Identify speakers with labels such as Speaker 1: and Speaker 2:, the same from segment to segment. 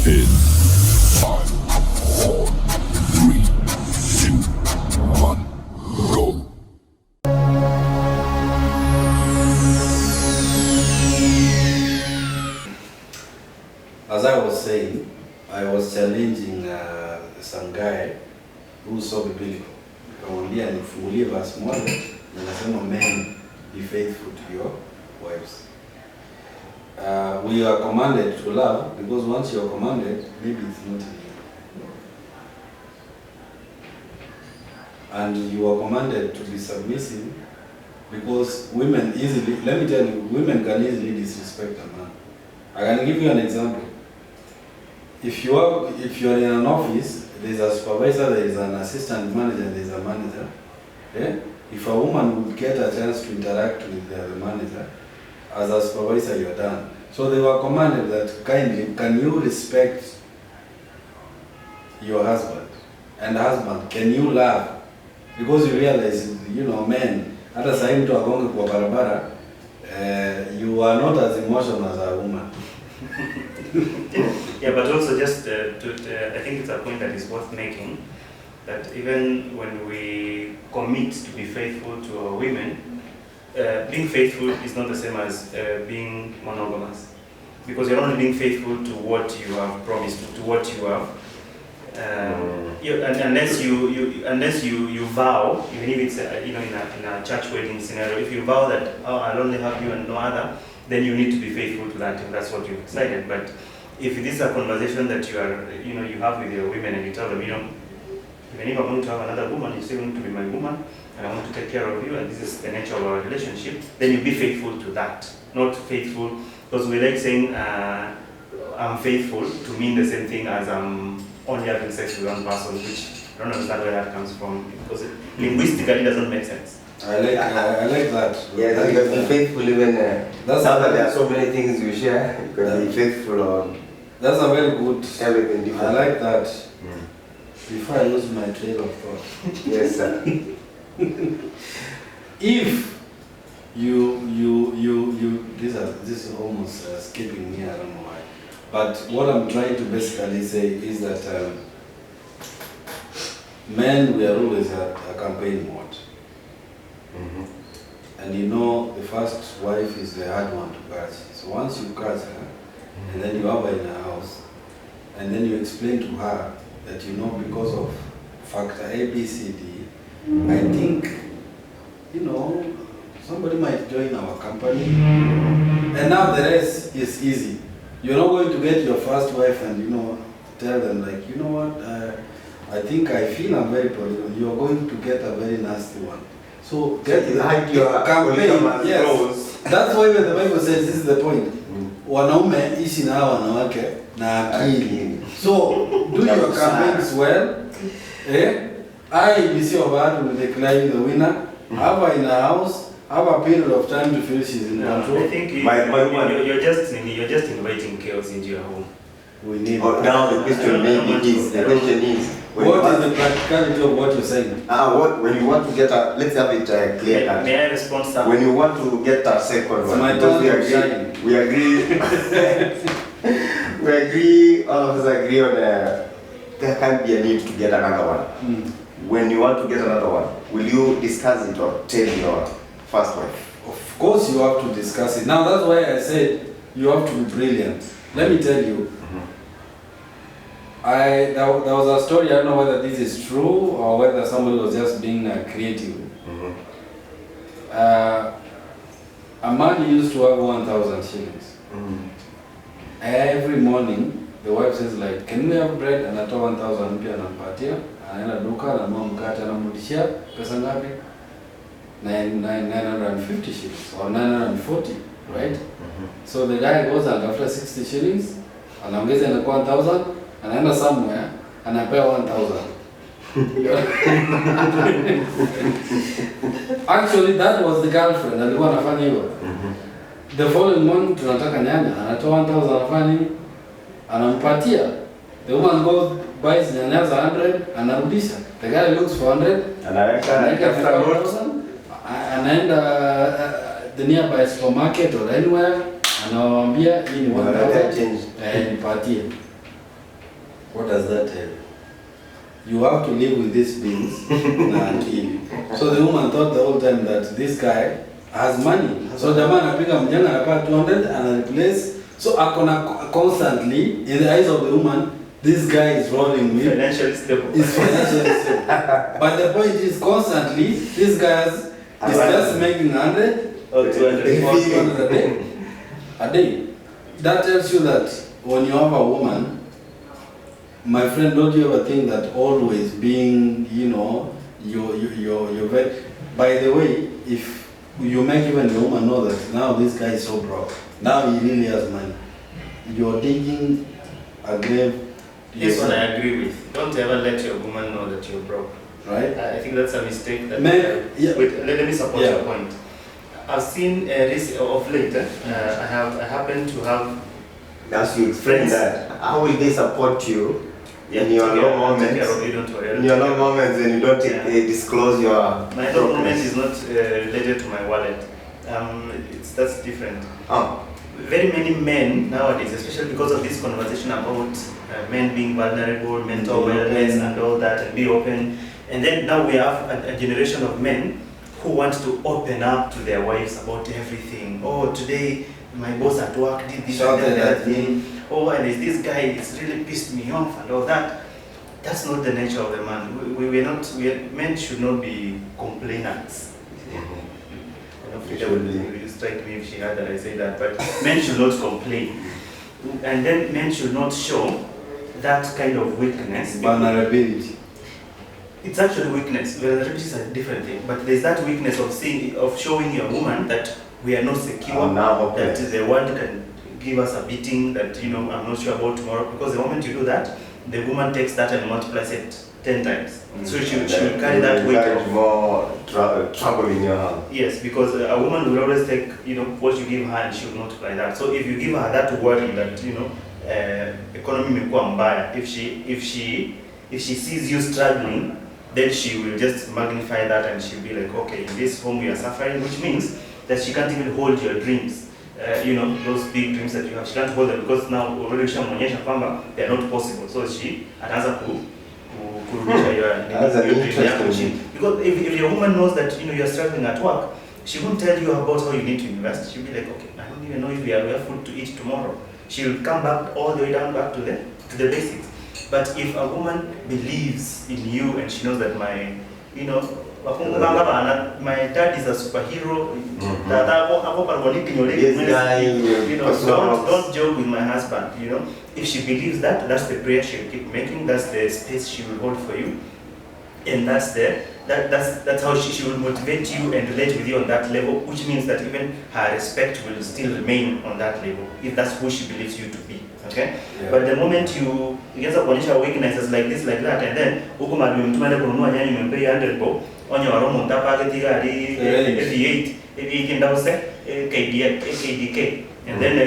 Speaker 1: In 5, 4, 3, 2, 1, go.
Speaker 2: As I was saying, I was challenging some guy who saw biblical. Nikamwambia nifungulie verse moja na nasema men be faithful to your wives. We are commanded to love because once you are commanded, maybe it's not in you. And you are commanded to be submissive because women easily, let me tell you, women can easily disrespect a man. I can give you an example. If you are in an office, there is a supervisor, there is an assistant manager, there is a manager. Yeah? If a woman would get a chance to interact with the manager, as a supervisor, you are done. So they were commanded that kindly, can you respect your husband? And husband, can you love? Because you realize, men, hata saa hii mtu agonge kwa barabara, you are not as emotional as a woman.
Speaker 3: Yeah, but also just I think it's a point that is worth making, that even when we commit to be faithful to our women, being faithful is not the same as being monogamous, because you're only being faithful to what you have promised, to what you have. Unless you vow, even if it's in a church wedding scenario, if you vow that I'll only have you and no other, then you need to be faithful to that if that's what you've decided. But if this is a conversation that you have with your women and you tell them, even if I'm going to have another woman, you still want to be my woman, and I want to take care of you, and this is the nature of our relationship, then you be faithful to that. Not faithful, because we like saying I'm faithful to mean the same thing as I'm only having sex with one person, which I don't understand where that comes from, because linguistically it doesn't make sense.
Speaker 2: I like that.
Speaker 4: Yeah, you can be faithful even now that there are so many things you share. You can be faithful on.
Speaker 2: That's a very good.
Speaker 4: Everything different.
Speaker 2: I like that. Before I lose my trail of thought.
Speaker 4: Yes, sir.
Speaker 2: If you this is almost skipping me, I don't know why. But what I'm trying to basically say is that men, we are always a campaign mode. And the first wife is the hard one to catch. So once you catch her, and then you have her in a house, and then you explain to her that because of factor A, B, C, D, I think, somebody might join our company. And now the rest is easy. You're not going to get your first wife and, tell them like, you know what, I think I feel I'm very polygamous. You're going to get a very nasty one. So get
Speaker 4: like your
Speaker 2: campaign. Yes. That's why when the Bible says this is the point. Wanaume ishi na wanawake na akili. So do your campaigns well. I be sure about will declare the winner. Have her in a house. Have a period of time to feel she's in control.
Speaker 3: I think you're just inviting chaos into your home.
Speaker 2: We need.
Speaker 4: Now the question is.
Speaker 2: What is the practicality of what you're saying?
Speaker 4: When you want to get let's have it clear cut.
Speaker 3: May I respond, sir?
Speaker 4: When you want to get a second one, because we agree, all of us agree on there can't be a need to get another one. When you want to get another one, will you discuss it or tell your first wife?
Speaker 2: Of course you have to discuss it. Now that's why I said you have to be brilliant. Let me tell you. There was a story, I don't know whether this is true or whether somebody was just being creative. A man used to have 1,000 shillings. Every morning, the wife says like, can we have bread? And atoa 1,000 mpya anampatia, anaenda duka, ananunua mkate, anamrudishia pesa ngapi? 950 shillings or 940, right? So the guy goes and after 60 shillings, anaongeza inakuwa 1,000, anaenda somewhere, anapewa 1,000. Actually, that was the girlfriend, alikuwa anafanya hivyo. The following month, tunataka nyanya, anatoa 1,000, anafanya nini? Anampatia. The woman goes, buys nyanya za 100, anarudisha. The guy looks for 100, anaweka 1,000, anaenda the nearby supermarket or anywhere, anawaambia hii ni 1,000, nipatie. What does that tell you? You have to live with these beings na akili. So the woman thought the whole time that this guy has money. So the man anapiga mjanga anapata 200 and replace. So akona constantly in the eyes of the woman, this guy is rolling with
Speaker 3: Financially stable.
Speaker 2: is financially stable. But the point is constantly this guy is just making 100
Speaker 3: or 200
Speaker 2: a day. A day. That tells you that when you have a woman, my friend, don't you ever think that always being, you're very... By the way, if you make even the woman know that now this guy is so broke, now he really has money, you're digging a grave.
Speaker 3: This one I agree with. Don't ever let your woman know that you're broke.
Speaker 2: Right?
Speaker 3: I think that's a mistake. That
Speaker 2: Yeah.
Speaker 3: Wait, let me support your point. I've seen this of late. I happen to have...
Speaker 4: As you explain that, how will they support you in your low moments? In your low moments when you don't disclose your...
Speaker 3: My low moment is not related to my wallet. That's different.
Speaker 4: Oh.
Speaker 3: Very many men nowadays, especially because of this conversation about men being vulnerable, mental wellness and all that, and be open. And then now we have a generation of men who want to open up to their wives about everything. Oh, today my boss at work did this and that thing. Oh, and there's this guy, it's really pissed me off and all that. That's not the nature of the man. Men should not be complainants. Frida will strike me if she heard that I say that, but men should not complain. And then men should not show that kind of weakness.
Speaker 2: Vulnerability.
Speaker 3: It's actually weakness. Vulnerability is a different thing. But there's that weakness of showing your woman that we are not secure, that the world can give us a beating, that I'm not sure about tomorrow. Because the moment you do that, the woman takes that and multiplies it 10 times. So she will carry that weight of
Speaker 4: more trouble in your hand.
Speaker 3: Yes, because a woman will always take what you give her and she will multiply that. So if you give her that worry that economy imekuwa mbaya, if she sees you struggling, then she will just magnify that and she'll be like, okay, in this home we are suffering, which means that she can't even hold your dreams. Those big dreams that you have, she can't hold them because now already ushamonyesha kwamba they are not possible. So she ataanza kurudisha your dream. Because if your woman knows that you are struggling at work, she won't tell you about how you need to invest. She'll be like, okay, I don't even know if we have food to eat tomorrow. She'll come back all the way down back to the basics. But if a woman believes in you and she knows that my dad is a superhero, don't joke with my husband. If she believes that, that's the prayer she'll keep making, that's the space she will hold for you, and that's how she will motivate you and relate with you on that level, which means that even her respect will still remain on that level if that's who she believes you to be. Okay? Yeah. But the moment you get a potential weaknesses like this, like that, and then pay 100 bob on your own KDK, and then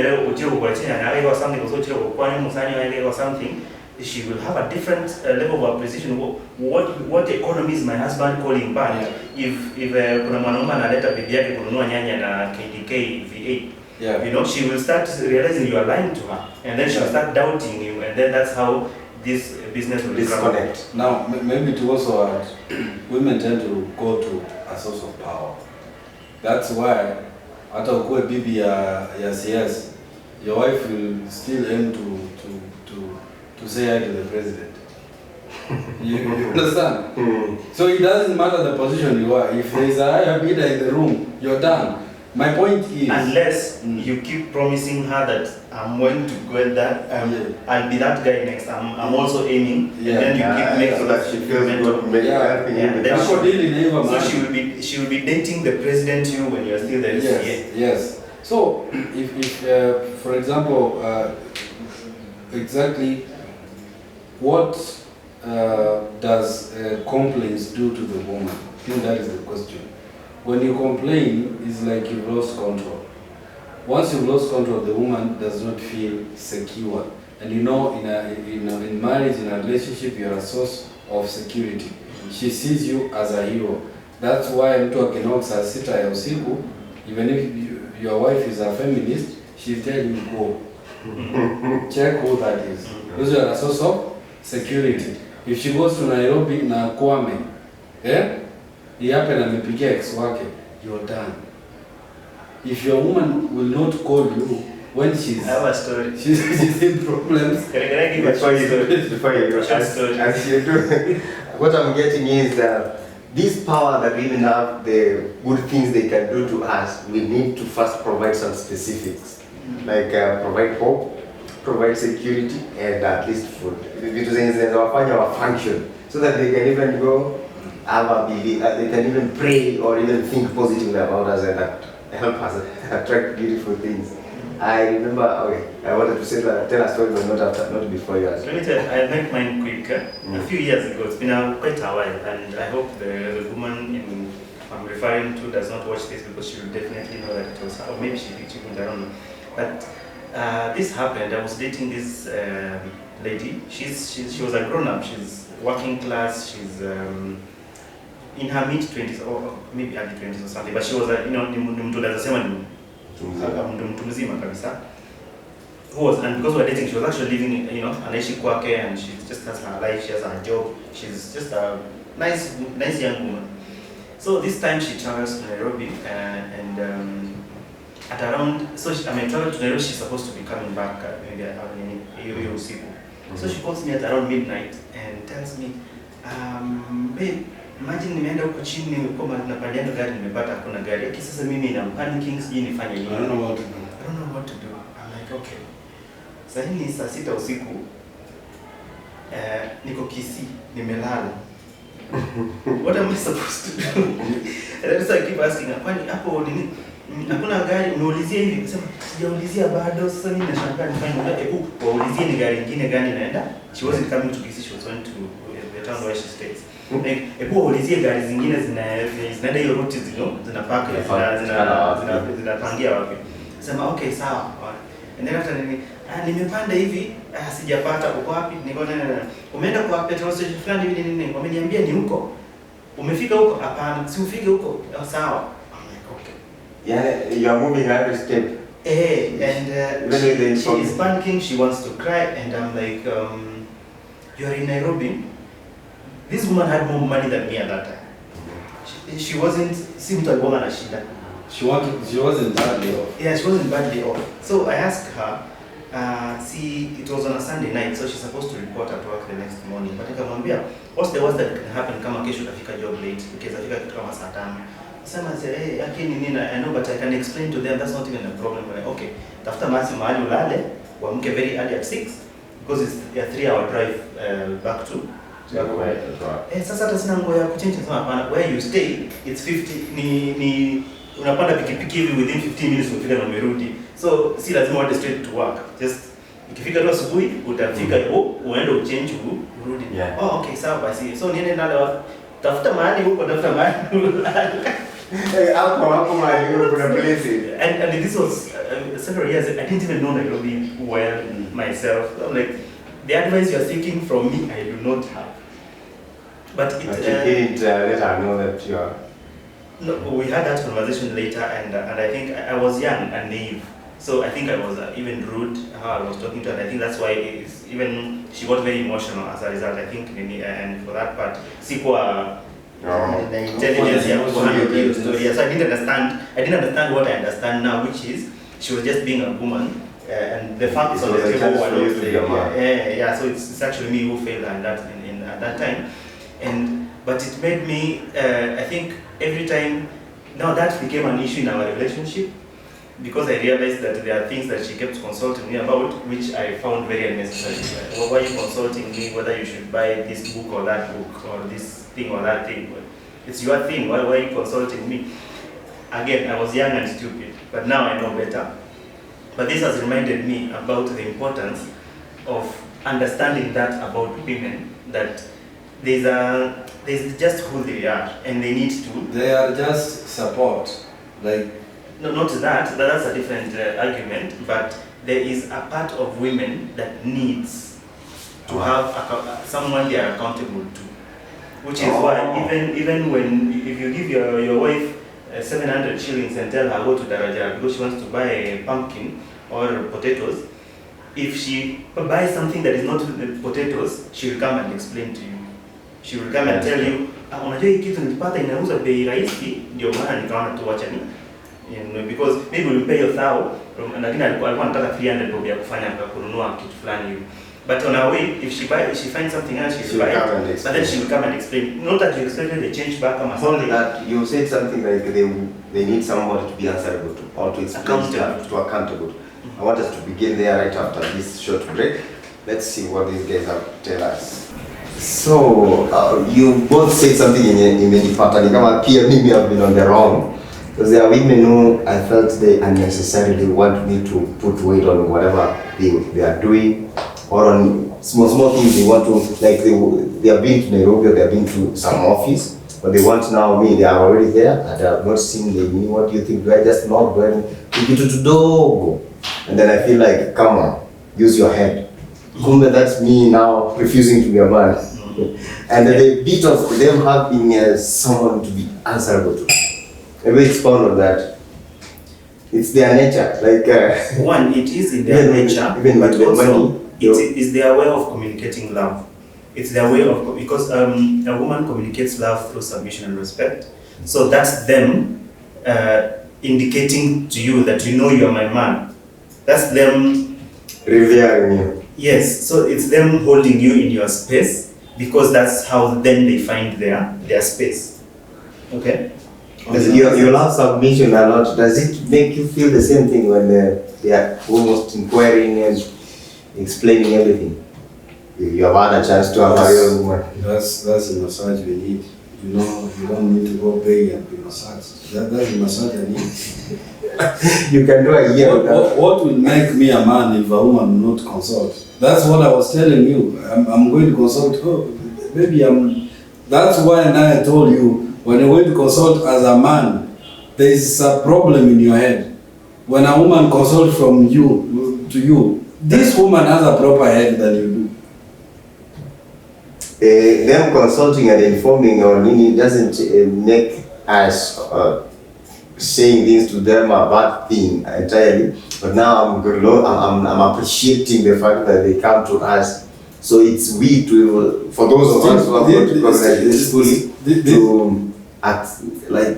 Speaker 3: or something, she will have a different level of appreciation. What economy is my husband calling bad? Yeah. If kuna mwanaume analeta bibi yake kununua nyanya na KDK V8, she will start realizing you are lying to her, and then she'll start doubting you, and then that's how this business will disconnect.
Speaker 2: Now, maybe to also add, women tend to go to a source of power. That's why, hata ukue bibi ya CS, your wife will still aim to say hi to the president. You understand? So it doesn't matter the position you are. If there is a higher bidder in the room, you're done. My point is,
Speaker 3: unless you keep promising her that I'm going to go there, I'll be that guy next. I'm also aiming, and then you keep making
Speaker 4: so that she feels good,
Speaker 3: so she will be dating the president when you are still there.
Speaker 2: Yes. So if for example, exactly what does complaints do to the woman? I think that is the question. When you complain, it's like you've lost control. Once you've lost control, the woman does not feel secure. And in marriage, in a relationship, you're a source of security. She sees you as a hero. That's why mtu akinoka saa 6 ya usiku, even if your wife is a feminist, she'll tell you go. Check who that is. Because you are a source of security. If she goes to Nairobi na Kwame, happen amepigia ex wake, you're done. If your woman will not call you when she's
Speaker 3: I have a story.
Speaker 2: she's in problems.
Speaker 3: Can I give a short story?
Speaker 4: Before you go, as you do, what I'm getting is that this power that women have, the good things they can do to us, we need to first provide some specifics, like provide hope, provide security, and at least food. Vitu zenye zinawafanya wa function, so that they can even go have a belief, they can even pray or even think positively about us and help us attract beautiful things. I remember, I wanted to say that, tell a story, but not before you ask.
Speaker 3: Let me tell you, I make mine quick. A few years ago, it's been quite a while, and I hope the woman I'm referring to does not watch this because she will definitely know that it was her, or maybe she wouldn't, I don't know. But this happened. I was dating this lady. She was a grown-up. She's working class. She's in her mid-20s or maybe early 20s or something. But she was ni mtu lazima ni mtu mzima kabisa. And because we were dating, she was actually living, anaishi kwake, and she just has her life. She has her job. She's just a nice young woman. So this time she travels to Nairobi, and at around, travel to Nairobi, she's supposed to be coming back maybe hiyo usiku. So she calls me at around midnight and tells me, babe, imagine nimeenda huko chini, nimekuwa napandiana gari, nimepata hakuna gari. Yaki sasa mimi I'm panicking, sijui nifanye nini.
Speaker 2: I don't know
Speaker 3: what to do. I'm like, okay. Sasa ni saa 6 usiku. Niko Kisii, nimelala. What am I supposed to do? And then I keep asking, kwani hapo nini? Hakuna gari, unaulizia hivi, sema sijaulizia bado, sasa mimi nashangaa nifanye waulizie ni gari nyingine gani inaenda. She wasn't coming to Kisii, she was going to the town where she stays. Waulizie gari zingine zinaenda hiyo route zinapaka, zinapangia wapi. Sema okay, sawa. And then after nimepanda hivi, sijapata uko wapi? Niko umeenda kwa petrol station fulani hivi nini? Wameniambia ni huko. Umefika huko? Hapana, si ufike huko. Sawa.
Speaker 4: Yeah, you are moving every step.
Speaker 3: And she is panicking, she wants to cry, and I'm like, you are in Nairobi. This woman had more money than me at that time. She seemed to have woman as
Speaker 2: she wasn't badly off.
Speaker 3: Yeah, she wasn't badly off. So I asked her, it was on a Sunday night, so she's supposed to report at work the next morning. But nikamwambia, what's the worst that can happen kama kesho utafika job late? Because afika kitu kama saa 5. Sema hey, I know, but I can explain to them, that's not even a problem. Okay, tafuta mahali ulale, uamke very early at 6, because it's a 3-hour drive back to sasa hata sina nguo ya kuchange. Sema hapana, where you stay it's 50 unapanda pikipiki hivi within 15 minutes umefika na umerudi. So si lazima uende straight to work. Just ikifika tu asubuhi utafika uende uchange urudi. Okay, sawa basi. So niende nalo tafuta mahali huko, tafuta mahali ulale.
Speaker 4: Hapo mahali kuna place.
Speaker 3: And this was several years. I didn't even know Nairobi well myself. I'm like, the advice you're seeking from me, I do not have. But you
Speaker 4: didn't let her know that you are.
Speaker 3: No, we had that conversation later, and I think I was young and naive, so I think I was even rude how I was talking to her. And I think that's why even she got very emotional as a result. I think, and for that part, sikuwa the intelligence to handle the story. So I didn't understand what I understand now, which is she was just being a woman, and the fact is on the table. So it's actually me who failed at that time, but it made me, I think every time, now that became an issue in our relationship, because I realized that there are things that she kept consulting me about, which I found very unnecessary. Why are you consulting me whether you should buy this book or that book, or this thing or that thing? It's your thing, why are you consulting me? Again, I was young and stupid, but now I know better. But this has reminded me about the importance of understanding that about women, that there's just who they are, and they need to.
Speaker 2: They are just support, like.
Speaker 3: No, not that. That's a different argument. But there is a part of women that needs to have someone they are accountable to, which is why even when if you give your wife 700 shillings and tell her go to Daraja because she wants to buy a pumpkin or potatoes, if she buys something that is not potatoes, she will come and explain to you. She will come and tell you, unajua hii kitu nilipata inauza bei rahisi, ndio maana nikaona tu wacha ni, because maybe we'll pay your thou, lakini alikuwa anataka 300 bob ya kufanya kununua kitu fulani hivi. But on her way, if she finds something else, she will buy it. But then she will come and explain. Not that you expected the change back or
Speaker 4: something. That you said something like they need somebody to be answerable to, or to explain to accountable. I want us to begin there right after this short break. Let's see what these guys have to tell us. So you both said something in the pattern. Kama pia mimi have been on the wrong. Because there are women who I felt they unnecessarily want me to put weight on whatever they are doing, or on small things they want to, like they have been to Nairobi, or they have been to some office, but they want now me, they are already there, and I have not seen me. What do you think? Do I just knock? Do I take it to dog? And then I feel like, come on, use your head. Kumbe, that's me now refusing to be a man. And the bit of them having someone to be answerable to. Maybe it's part of that. It's their nature. Like
Speaker 3: one, it is in their nature,
Speaker 4: even
Speaker 3: but
Speaker 4: with
Speaker 3: also
Speaker 4: money,
Speaker 3: it is their way of communicating love. It's their way of, because a woman communicates love through submission and respect. So that's them indicating to you that you know you're my man. That's them
Speaker 4: revering you.
Speaker 3: Yes, so it's them holding you in your space, because that's how then they find their space. Okay?
Speaker 4: You love submission a lot. Does it make you feel the same thing when they are almost inquiring and explaining everything? You have had a chance to have a real woman.
Speaker 2: That's the massage we need. You know, you don't need to go pay and be massaged. That's the massage I need.
Speaker 4: You can do a year.
Speaker 2: What will make me a man if a woman will not consult? That's what I was telling you. I'm going to consult her. Maybe that's why I told you, when you're going to consult as a man, there is a problem in your head. When a woman consults from you to you, this woman has a proper head than you do.
Speaker 4: Them consulting and informing or Nini doesn't make us saying things to them a bad thing entirely. But now I'm appreciating the fact that they come to us. So it's we to, for those of us who have got to cognize this fully, to act like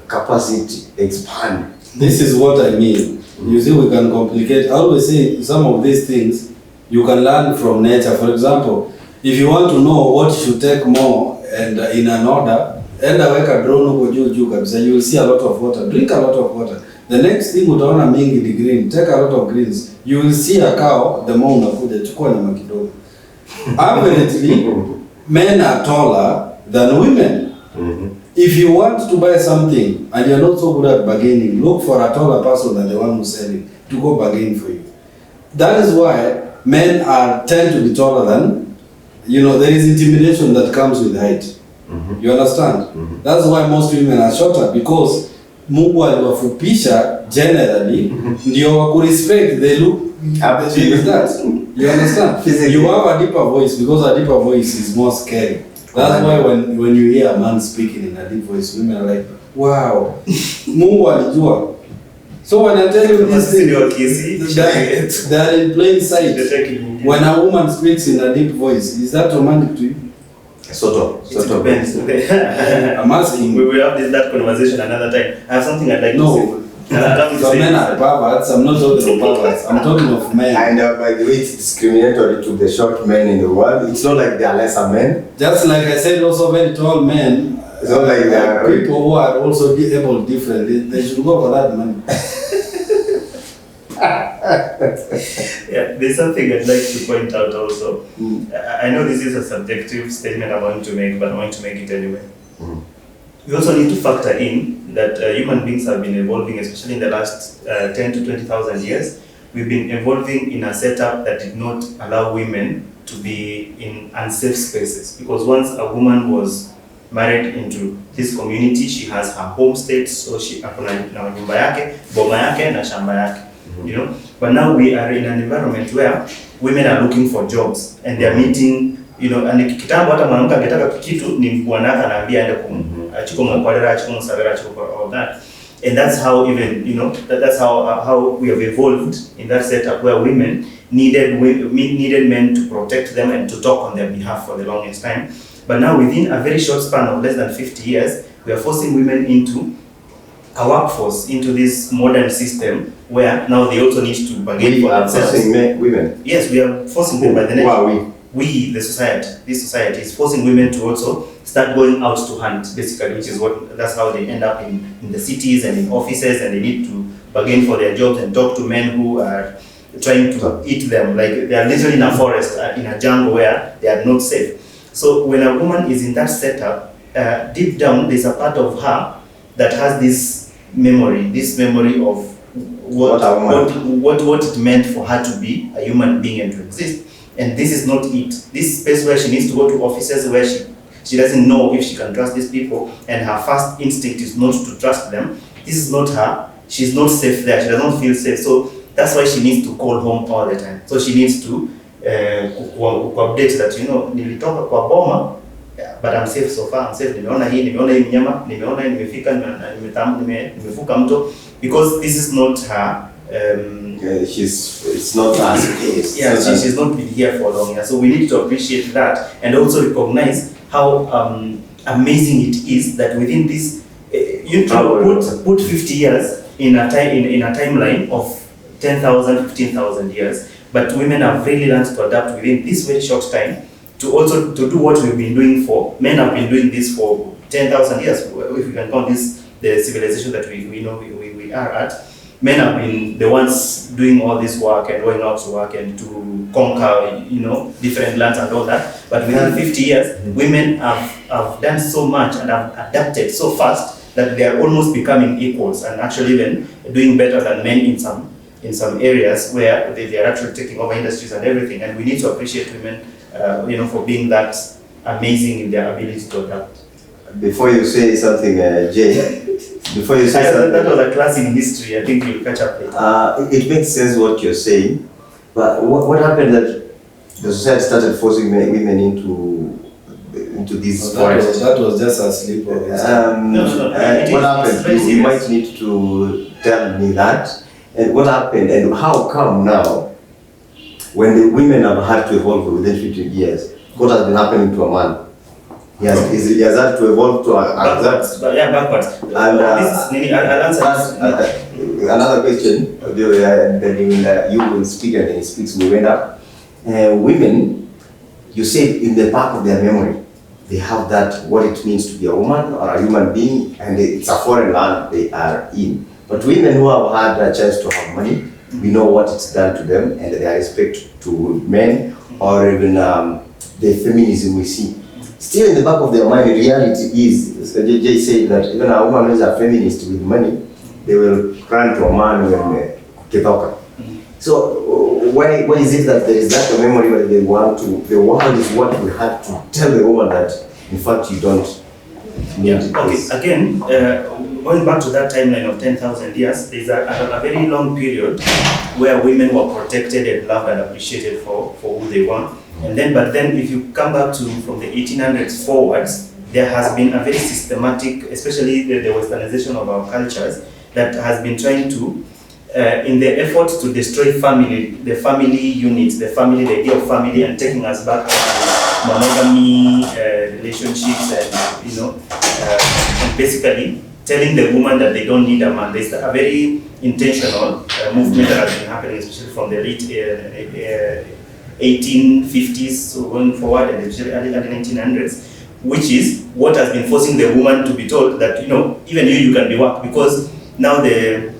Speaker 4: capacity expand.
Speaker 2: This is what I mean. You see, we can complicate. I always say some of these things you can learn from nature. For example, if you want to know what should take more and in an order, enda weka drone huko juu kabisa, you will see a lot of water. Drink a lot of water. The next thing utaona mingi ni green. Take a lot of greens. You will see a cow, the more unakuja, chukua nyama kidogo. Averagely, men are taller than women.
Speaker 4: Mm-hmm.
Speaker 2: If you want to buy something and you're not so good at bargaining, look for a taller person than the one who's selling to go bargain for you. That is why men tend to be taller than, there is intimidation that comes with height.
Speaker 4: Mm-hmm.
Speaker 2: You understand?
Speaker 4: Mm-hmm.
Speaker 2: That's why most women are shorter, because Mungu aliwafupisha generally, ndio waku respect, they look up to you. That. You understand? You have a deeper voice, because a deeper voice is more scary. That's why when you hear a man speaking in a deep voice, women are like, wow, Mungu alijua. So when I tell you this thing, they are in plain sight. When a woman speaks in a deep voice, is that romantic to you?
Speaker 4: Sort of.
Speaker 3: Depends.
Speaker 2: I'm asking.
Speaker 3: We will have that conversation another time. I have something I'd like to say.
Speaker 2: So men are perverts. I'm not talking of perverts. I'm talking of men.
Speaker 4: And by the way, it's discriminatory to the short men in the world. It's not like they are lesser men.
Speaker 2: Just like I said, also very tall men.
Speaker 4: It's not like they are
Speaker 2: people who are also able differently. They should go for that money.
Speaker 3: Yeah, there's something I'd like to point out also. I know this is a subjective statement I want to make, but I want to make it anyway. We also need to factor in that human beings have been evolving, especially in the last 10 to 20,000 years. We've been evolving in a setup that did not allow women to be in unsafe spaces. Because once a woman was married into this community, she has her home state, so she akona na nyumba yake, boma yake na shamba yake. But now we are in an environment where women are looking for jobs and they are meeting, and kitambo hata mwanamke akitaka kitu ni bwanaka anaambia aende achukue mkwalera, achukue msavera, achukue all that. And that's how even, you know, that's how we have evolved in that setup where women needed men to protect them and to talk on their behalf for the longest time. But now within a very short span of less than 50 years, we are forcing women into a workforce, into this modern system where now they also need to bargain for themselves.
Speaker 4: We are forcing women?
Speaker 3: Yes, we are forcing them by the next.
Speaker 4: Who are we?
Speaker 3: We, the society, this society is forcing women to also start going out to hunt, basically, which is that's how they end up in the cities and in offices, and they need to bargain for their jobs and talk to men who are trying to eat them. Like they are literally in a forest, in a jungle where they are not safe. So when a woman is in that setup, deep down there's a part of her that has this memory of what it meant for her to be a human being and to exist. And this is not it. This space where she needs to go to offices where she doesn't know if she can trust these people, and her first instinct is not to trust them. This is not her. She's not safe there. She doesn't feel safe. So that's why she needs to call home all the time. So she needs to update that, you know, nilitoka kwa boma, but I'm safe so far. I'm safe. Nimeona hii mnyama, nimeona hii nimefika, nimevuka mto, because this is not her.
Speaker 4: It's not her space.
Speaker 3: Yeah, she's not been here for long. Yeah. So we need to appreciate that and also recognize how amazing it is that within this, you put 50 years in a timeline of 10,000, 15,000 years, but women have really learned to adapt within this very short time to do what we've been doing for. Men have been doing this for 10,000 years, if we can count this the civilization that we are at. Men have been the ones doing all this work and going out to work and to conquer, you know, different lands and all that. But within 50 years, women have done so much and have adapted so fast that they are almost becoming equals and actually even doing better than men in some areas where they are actually taking over industries and everything. And we need to appreciate women, you know, for being that amazing in their ability to adapt.
Speaker 4: Before you say something, Jay, before you say something,
Speaker 3: that was a class in history. I think you'll catch up later.
Speaker 4: It makes sense what you're saying, but what happened that the society started forcing women into these forests?
Speaker 2: That was just a slip of it.
Speaker 3: No.
Speaker 4: What happened? You might need to tell me that. And what happened? And how come now, when the women have had to evolve within 50 years, what has been happening to a man? He has had to evolve to
Speaker 3: backwards. Backwards.
Speaker 4: And
Speaker 3: I'll answer
Speaker 4: another question, then you will speak and then he speaks, we went up. Women, you said in the back of their memory, they have that, what it means to be a woman or a human being, and it's a foreign land they are in. But women who have had a chance to have money, we know what it's done to them and their respect to men, or even the feminism we see. Still in the back of their mind, reality is, Jay said that even a woman who is a feminist with money, they will run to a man when kitoka. So why is it that there is that memory where they want to, the world is what we had to tell the woman that in fact you don't need this.
Speaker 3: Okay, again, going back to that timeline of 10,000 years, there's a very long period where women were protected and loved and appreciated for who they were. And then, but then if you come back to from the 1800s forwards, there has been a very systematic, especially the westernization of our cultures, that has been trying to, in the effort to destroy family, the family units, the idea of family, and taking us back to monogamy relationships, and you know, and basically telling the woman that they don't need a man. There's a very intentional movement that has been happening, especially from the late 1850s, so going forward, and especially early 1900s, which is what has been forcing the woman to be told that, you know, even you can be work, because now the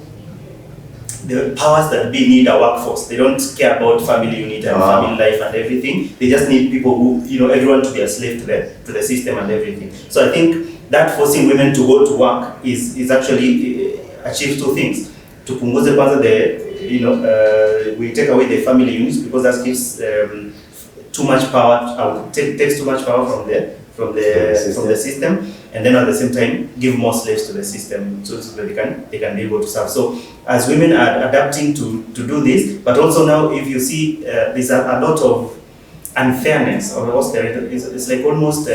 Speaker 3: powers that be need a workforce. They don't care about family unit and family life and everything. They just need people who, you know, everyone to be a slave to the system and everything. So I think that forcing women to go to work is actually achieves two things. To punguze kwanza the, you know, we take away the family units, because that gives too much power, takes too much power from the system, and then at the same time give more slaves to the system so that they can be able to serve. So as women are adapting to do this, but also now if you see there's a lot of unfairness or austerity. It's like almost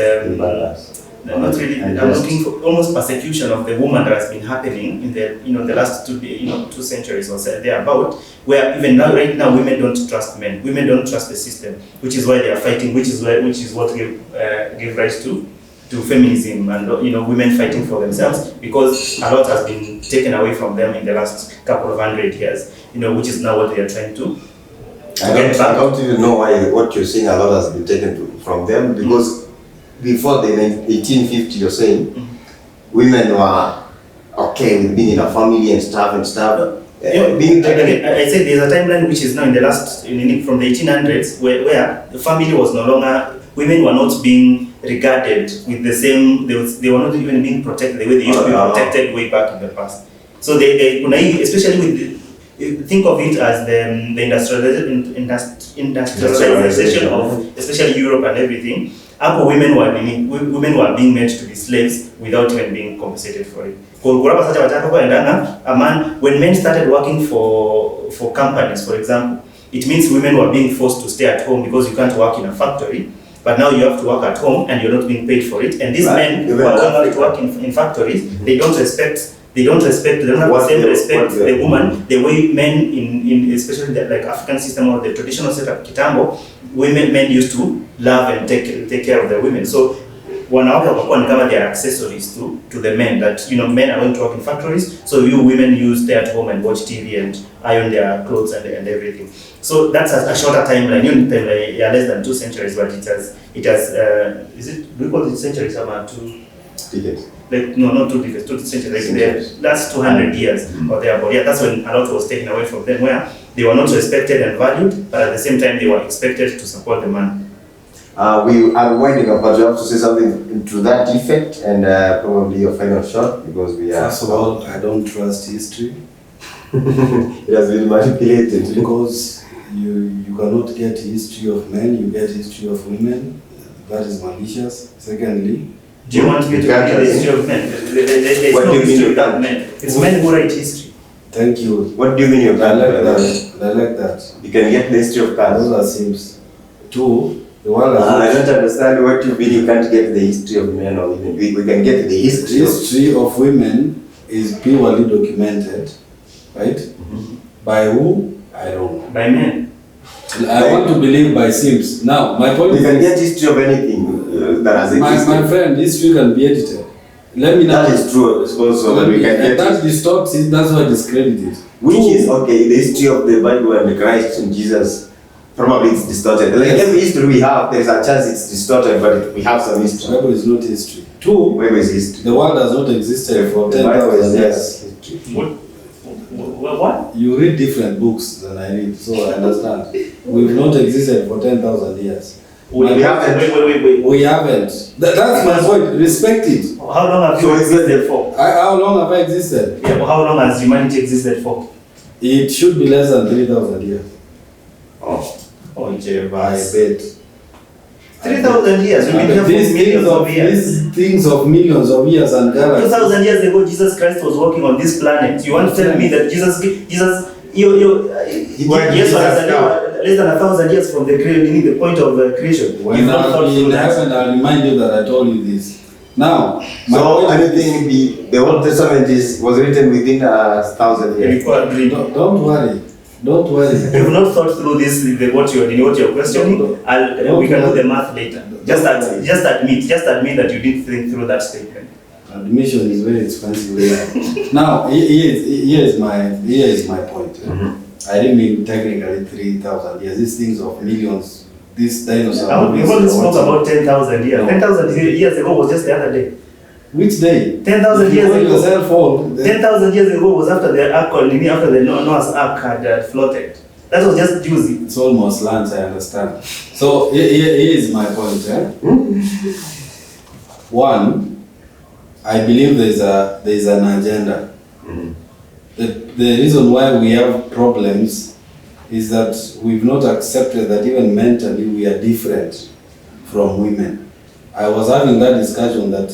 Speaker 3: Not really. I'm looking for almost persecution of the woman that has been happening in the the last 2 centuries or so thereabout, where even now, right now, women don't trust men. Women don't trust the system, which is why they are fighting. Which is what gave rise to feminism and women fighting for themselves, because a lot has been taken away from them in the last couple of 100 years. Which is now what they are trying to.
Speaker 4: I don't even know why what you're saying a lot has been taken from them, because before the 1850 you're saying women were okay with being in a family and stuff. Being taken.
Speaker 3: I said there's a timeline which is now in the last from the 1800s where the family was no longer, women were not being regarded with the same, they were not even being protected the way they used to be protected way back in the past. So they especially with think of it as the industrialization of especially Europe and everything. Upper women were being made to be slaves without even being compensated for it. A man, when men started working for companies, for example, it means women were being forced to stay at home because you can't work in a factory. But now you have to work at home and you're not being paid for it. And these men who are going out to work in factories, they don't have the same respect for the woman, the way men in especially the like African system or the traditional setup Kitambo, men used to love and take care of the women. So wanawake wakakuwa ni kama they are accessories to the men, that men are going to work in factories, so you women stay at home and watch TV and iron their clothes and everything. So that's a shorter timeline. Less than 2 centuries, but it has is it, do we call it centuries about 2
Speaker 4: decades?
Speaker 3: Like no, not 2 decades, 2 centuries, like the last 200 years or thereabout. Yeah, that's when a lot was taken away from them, where they were not respected and valued, but at the same time they were expected to support the man.
Speaker 4: We are winding up, but you have to say something to that effect, and probably your final shot, because we are.
Speaker 2: First of all, I don't trust history.
Speaker 4: It has been manipulated.
Speaker 2: Because you cannot get history of men, you get history of women. That is malicious. Secondly,
Speaker 3: do you want me to get the history of men? There's
Speaker 4: what
Speaker 3: no
Speaker 4: do you
Speaker 3: history
Speaker 4: mean
Speaker 3: without men. It's men who write history.
Speaker 2: Thank you.
Speaker 4: What do you mean you can't?
Speaker 2: I like that.
Speaker 4: You can get the history of cars.
Speaker 2: Those are Sims. Two, the one
Speaker 4: I don't understand what you mean you can't get the history of men or women. We can get the history
Speaker 2: of women is purely documented, right? By who? I don't know.
Speaker 3: By men.
Speaker 2: I want to believe by Sims. Now, my point is...
Speaker 4: You can get history of anything that has existed.
Speaker 2: My friend, history can be edited. Let me know.
Speaker 4: That is true, I suppose, so that we can get
Speaker 2: that distorts it, that's why discredited.
Speaker 4: Which is, okay, the history of the Bible and the Christ and Jesus, probably it's distorted. Like every history we have, there's a chance it's distorted, but we have some history.
Speaker 2: Bible is not history. Two,
Speaker 4: Bible is history.
Speaker 2: The world has not existed for 10,000 years.
Speaker 3: What?
Speaker 2: You read different books than I read, so I understand. We've not existed for 10,000 years.
Speaker 3: We haven't. Wait.
Speaker 2: We haven't. That's my point. Respect it.
Speaker 3: How long have you existed for?
Speaker 2: How long have I existed?
Speaker 3: Yeah, well, how long has humanity existed for?
Speaker 2: It should be less than 3,000 years.
Speaker 3: Oh,
Speaker 2: I bet.
Speaker 3: 3,000 years. We've been here for millions of years.
Speaker 2: These things of millions of years and galaxies.
Speaker 3: 2,000 years ago, Jesus Christ was walking on this planet. You want to tell me that Jesus, yes, less than 1,000 years from the creation, the point of creation.
Speaker 2: When I'll be in heaven, I'll remind you that I told you this. Now,
Speaker 4: so anything the Old Testament was written within 1,000 years.
Speaker 2: Don't worry. Don't worry.
Speaker 3: You've not thought through this, what you're questioning. We can do the math later. Just admit that you didn't think through that statement.
Speaker 2: Admission is very expensive. Now, here is my point. I didn't mean technically 3,000 years. These things of millions, these dinosaurs.
Speaker 3: We only spoke about 10,000 years. 10,000 years ago was just the other day.
Speaker 2: Which day?
Speaker 3: 10,000 years ago.
Speaker 2: Yourself old.
Speaker 3: 10,000 years ago was after the ark, after the Noah's ark had floated. That was just juicy.
Speaker 2: It's almost lunch, I understand. So here is my point. One, I believe there is an agenda. The reason why we have problems is that we've not accepted that even mentally we are different from women. I was having that discussion that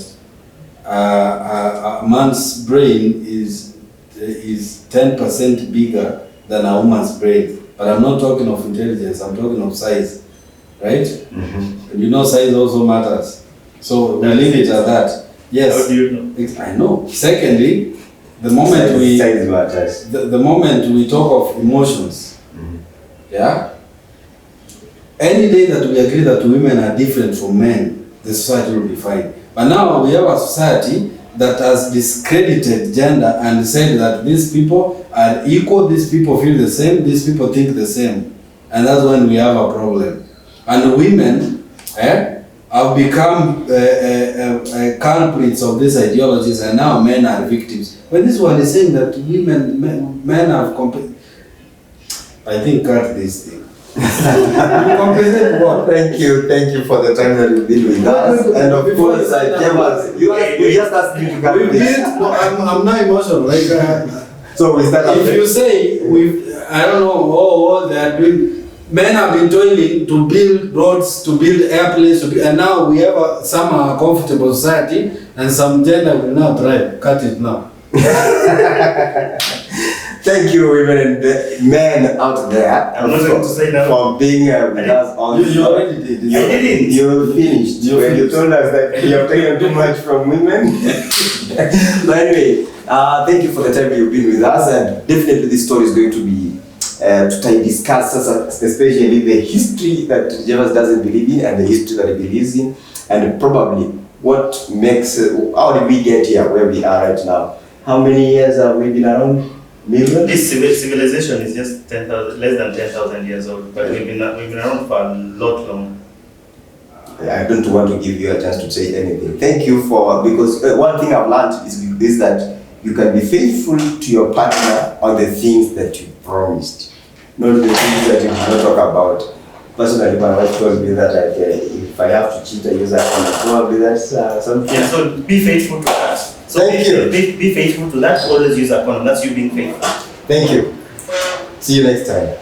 Speaker 2: a man's brain is 10% bigger than a woman's brain. But I'm not talking of intelligence, I'm talking of size, right? And you know size also matters. So we leave it at that. Yes.
Speaker 3: How do you know?
Speaker 2: I know. Secondly, the moment we
Speaker 4: Size matters.
Speaker 2: the moment we talk of emotions, yeah, any day that we agree that women are different from men, the society will be fine. But now we have a society that has discredited gender and said that these people are equal, these people feel the same, these people think the same. And that's when we have a problem. And women have become culprits of these ideologies, and now men are victims. But this one is saying that men have I think cut this thing. Compensate what?
Speaker 4: Thank you for the time that you've been with us. And of course, you just asked me to cut this.
Speaker 2: No, I'm not emotional. Like,
Speaker 4: So we start.
Speaker 2: if you say I don't know, they are doing. Men have been toiling to build roads, to build airplanes, and now we have some comfortable society, and some gender will now thrive. Cut it now.
Speaker 4: Thank you, women and men out there.
Speaker 3: I'm not going to say that.
Speaker 4: For being with us on.
Speaker 2: You already did.
Speaker 3: I didn't.
Speaker 4: You finished. You told us that you have taken too much from women. But anyway, thank you for the time you've been with us, and definitely this story is going to be to discuss, especially the history that Jehovah's doesn't believe in and the history that he believes in, and probably what makes, how did we get here where we are right now? How many years have we been around? Millions?
Speaker 3: This civilization is just 10,000, less than 10,000 years old, but we've been around for a lot longer.
Speaker 4: I don't want to give you a chance to say anything. Thank you because one thing I've learned is that you can be faithful to your partner on the things that you promised, not the things that you did not talk about. Personally, my wife told me that if I have to cheat, I use that one. Probably that's something.
Speaker 3: Yeah, so be faithful to that. So
Speaker 4: Thank you.
Speaker 3: Be faithful to that. Always use a condom. That's you being faithful.
Speaker 4: Thank you. See you next time.